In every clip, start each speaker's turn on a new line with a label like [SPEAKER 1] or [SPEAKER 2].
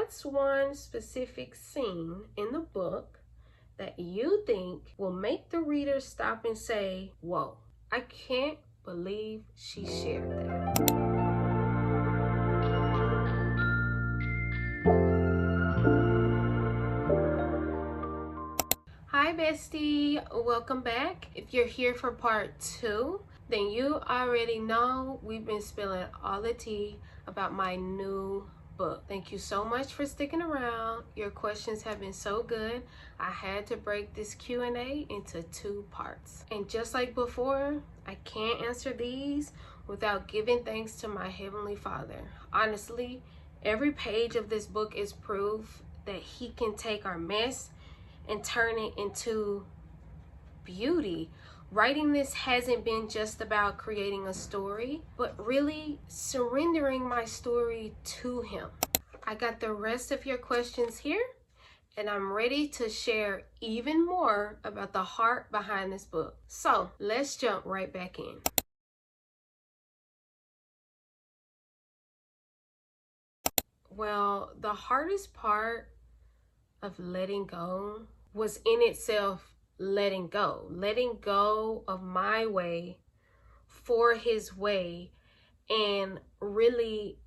[SPEAKER 1] what's one specific scene in the book that you think will make the reader stop and say, whoa, I can't believe she shared that? Hi bestie, welcome back. If you're here for part 2, then you already know we've been spilling all the tea about my new book. Thank you so much for sticking around. Your questions have been so good. I had to break this Q&A into 2 parts. And just like before, I can't answer these without giving thanks to my Heavenly Father. Honestly, every page of this book is proof that He can take our mess and turn it into beauty. Writing this hasn't been just about creating a story, but really surrendering my story to Him. I got the rest of your questions here, and I'm ready to share even more about the heart behind this book. So let's jump right back in. Well, the hardest part of letting go was in itself letting go of my way for His way, and really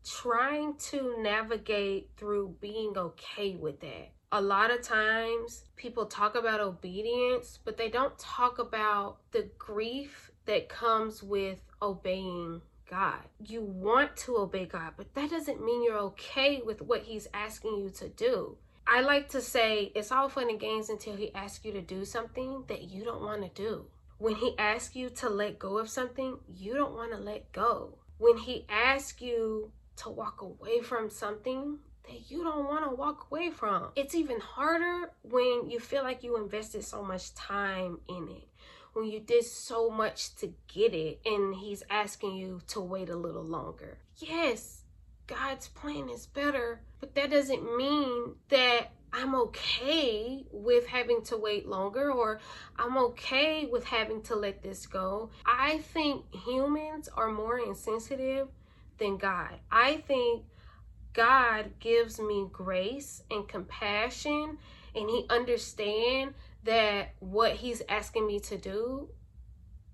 [SPEAKER 1] trying to navigate through being okay with that. A lot of times people talk about obedience, but they don't talk about the grief that comes with obeying God. You want to obey God, but that doesn't mean you're okay with what He's asking you to do. I like to say it's all fun and games until He asks you to do something that you don't want to do. When He asks you to let go of something, you don't want to let go. When He asks you to walk away from something that you don't want to walk away from. It's even harder when you feel like you invested so much time in it, when you did so much to get it, and He's asking you to wait a little longer. Yes, God's plan is better, but that doesn't mean that I'm okay with having to wait longer, or I'm okay with having to let this go. I think humans are more insensitive than God. I think God gives me grace and compassion, and He understands that what He's asking me to do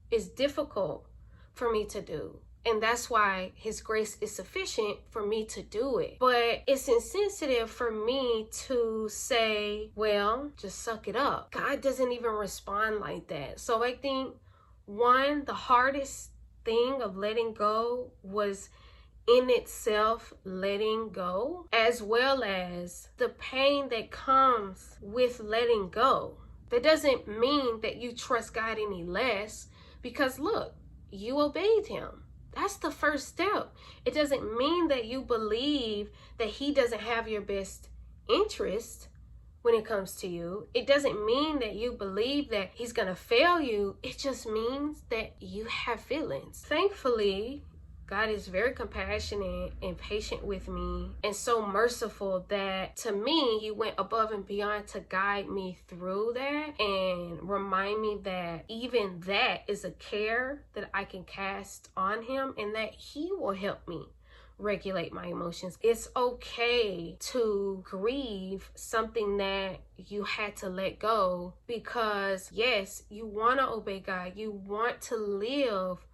[SPEAKER 1] is difficult for me to do. And that's why His grace is sufficient for me to do it. But it's insensitive for me to say, well, just suck it up. God doesn't even respond like that. So I think, one, the hardest thing of letting go was in itself letting go, as well as the pain that comes with letting go. That doesn't mean that you trust God any less, because look, you obeyed Him. That's the first step. It doesn't mean that you believe that He doesn't have your best interest when it comes to you. It doesn't mean that you believe that He's gonna fail you. It just means that you have feelings. Thankfully, God is very compassionate and patient with me, and so merciful that, to me, He went above and beyond to guide me through that and remind me that even that is a care that I can cast on Him, and that He will help me regulate my emotions. It's okay to grieve something that you had to let go, because yes, you want to obey God. You want to live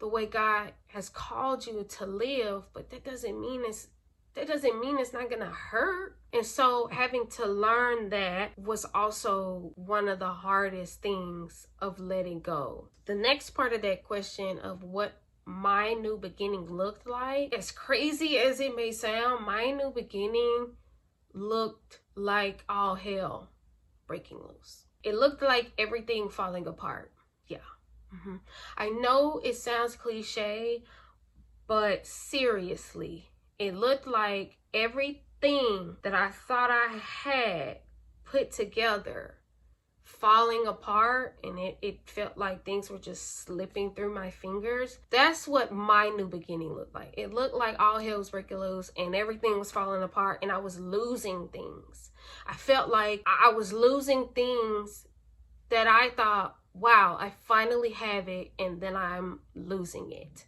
[SPEAKER 1] the way God has called you to live, but that doesn't mean it's not gonna hurt. And so having to learn that was also one of the hardest things of letting go. The next part of that question of what my new beginning looked like, as crazy as it may sound, my new beginning looked like all hell breaking loose. It looked like everything falling apart. Yeah. I know it sounds cliche, but seriously, it looked like everything that I thought I had put together falling apart, and it felt like things were just slipping through my fingers. That's what my new beginning looked like. It looked like all hell was breaking loose and everything was falling apart, and I was losing things. I felt like I was losing things that I thought, wow, I finally have it, and then I'm losing it.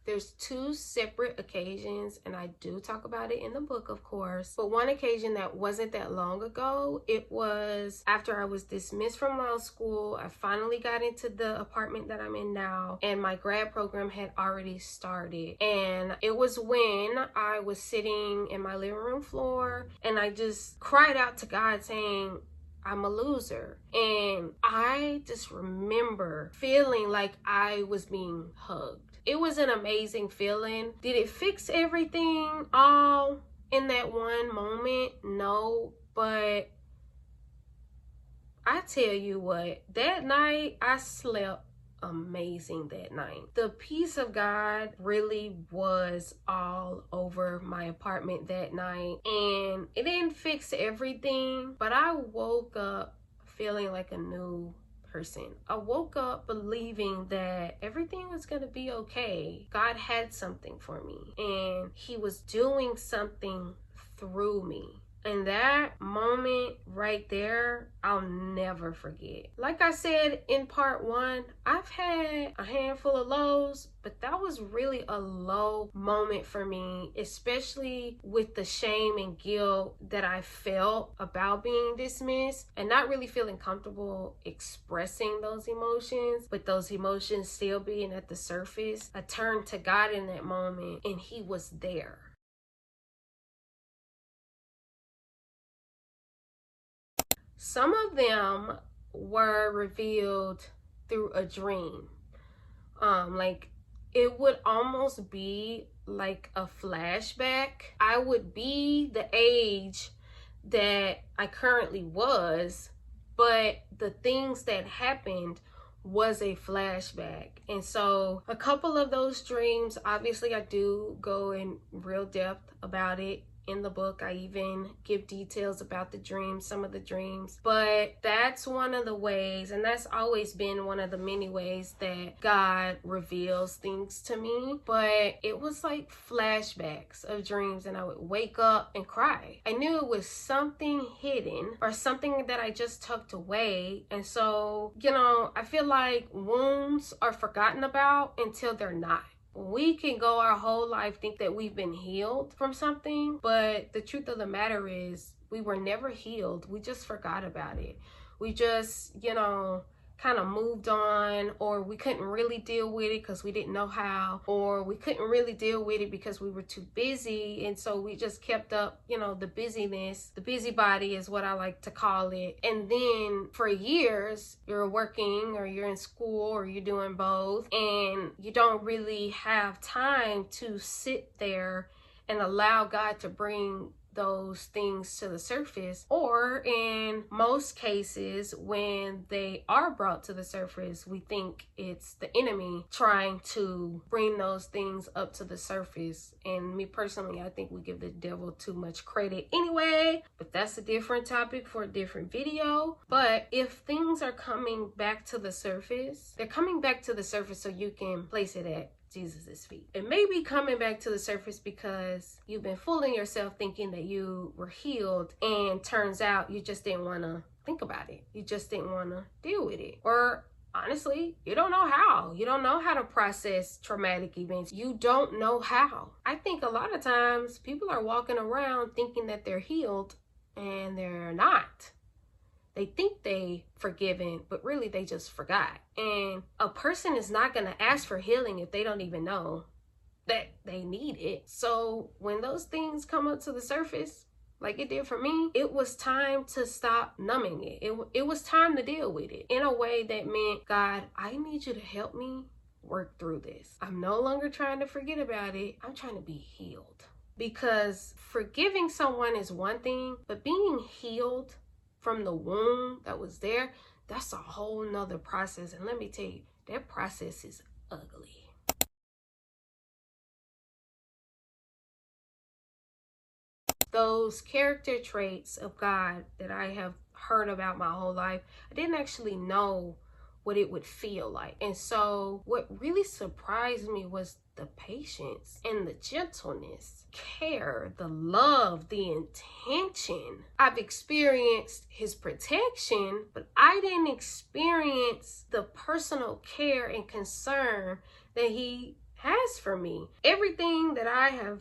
[SPEAKER 1] There's two separate occasions, and I do talk about it in the book, of course. But one occasion that wasn't that long ago, it was after I was dismissed from law school. I finally got into the apartment that I'm in now, and my grad program had already started. And it was when I was sitting in my living room floor, and I just cried out to God saying, I'm a loser. And I just remember feeling like I was being hugged. It was an amazing feeling. Did it fix everything all in that one moment? No, but I tell you what, that night I slept amazing that night. The peace of God really was all over my apartment that night, and it didn't fix everything, but I woke up feeling like a new person. I woke up believing that everything was going to be okay. God had something for me, and he was doing something through me. And that moment right there, I'll never forget. Like I said in part one, I've had a handful of lows, but that was really a low moment for me, especially with the shame and guilt that I felt about being dismissed and not really feeling comfortable expressing those emotions, but those emotions still being at the surface. I turned to God in that moment, and he was there. Some of them were revealed through a dream. Like it would almost be like a flashback. I would be the age that I currently was, but the things that happened was a flashback. And so a couple of those dreams, obviously I do go in real depth about it in the book. I even give details about the dreams, some of the dreams. But that's one of the ways, and that's always been one of the many ways that God reveals things to me. But it was like flashbacks of dreams, and I would wake up and cry. I knew it was something hidden or something that I just tucked away. And so, I feel like wounds are forgotten about until they're not. We can go our whole life think that we've been healed from something, but the truth of the matter is we were never healed. We just forgot about it. We just, kind of moved on, or we couldn't really deal with it because we didn't know how, or we couldn't really deal with it because we were too busy. And so we just kept up, the busyness. The busybody is what I like to call it. And then for years, you're working or you're in school or you're doing both, and you don't really have time to sit there and allow God to bring those things to the surface. Or in most cases, when they are brought to the surface, we think it's the enemy trying to bring those things up to the surface. And me personally, I think we give the devil too much credit anyway, but that's a different topic for a different video. But if things are coming back to the surface, they're coming back to the surface so you can place it at Jesus' feet. It may be coming back to the surface because you've been fooling yourself thinking that you were healed, and turns out you just didn't want to think about it. You just didn't want to deal with it. Or honestly, you don't know how. You don't know how to process traumatic events. You don't know how. I think a lot of times people are walking around thinking that they're healed, and they're not. They think they forgiven, but really they just forgot. And a person is not going to ask for healing if they don't even know that they need it. So when those things come up to the surface, like it did for me, it was time to stop numbing it. It was time to deal with it in a way that meant, God, I need you to help me work through this. I'm no longer trying to forget about it. I'm trying to be healed. Because forgiving someone is one thing, but being healed from the wound that was there, that's a whole nother process. And let me tell you, that process is ugly. Those character traits of God that I have heard about my whole life, I didn't actually know what it would feel like. And so what really surprised me was the patience and the gentleness, care, the love, the intention. I've experienced his protection, but I didn't experience the personal care and concern that he has for me. Everything that I have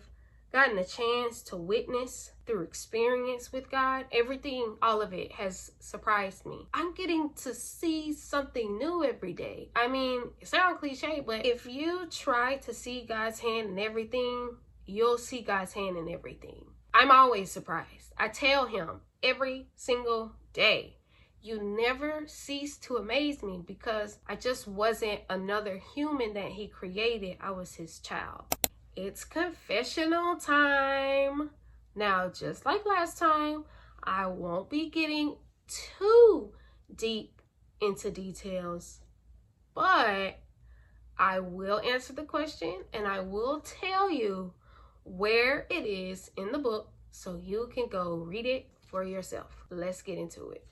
[SPEAKER 1] gotten a chance to witness through experience with God, everything, all of it has surprised me. I'm getting to see something new every day. I mean, it sounds cliche, but if you try to see God's hand in everything, you'll see God's hand in everything. I'm always surprised. I tell him every single day, you never cease to amaze me, because I just wasn't another human that he created. I was his child. It's confessional time. Now, just like last time, I won't be getting too deep into details, but I will answer the question and I will tell you where it is in the book so you can go read it for yourself. Let's get into it.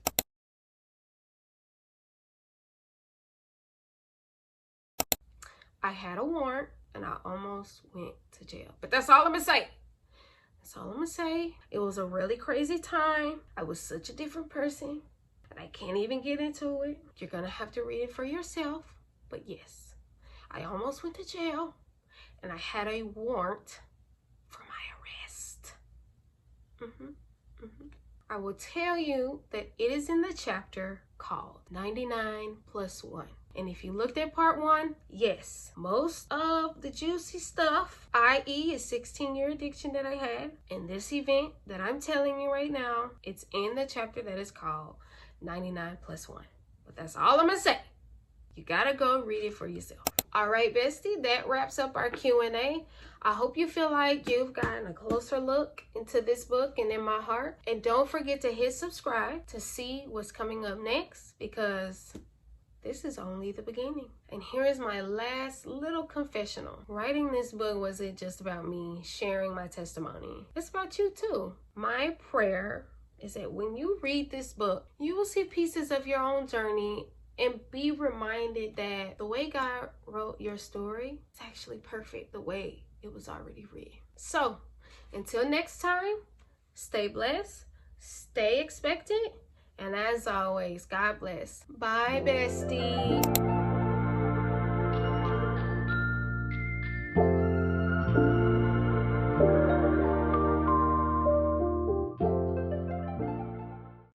[SPEAKER 1] I had a warrant and I almost went to jail. But that's all I'm gonna say. That's all I'm gonna say. It was a really crazy time. I was such a different person, and I can't even get into it. You're gonna have to read it for yourself. But yes, I almost went to jail, and I had a warrant for my arrest. I will tell you that it is in the chapter called 99 plus 1. And if you looked at part 1, yes, most of the juicy stuff, i.e. a 16-year addiction that I had, and this event that I'm telling you right now, it's in the chapter that is called 99 plus 1. But that's all I'm gonna say. You gotta go read it for yourself. All right, bestie, that wraps up our Q&A. I hope you feel like you've gotten a closer look into this book and in my heart. And don't forget to hit subscribe to see what's coming up next, because this is only the beginning. And here is my last little confessional. Writing this book wasn't just about me sharing my testimony. It's about you too. My prayer is that when you read this book, you will see pieces of your own journey and be reminded that the way God wrote your story is actually perfect the way it was already written. So, until next time, stay blessed, stay expectant, and as always, God bless. Bye, bestie.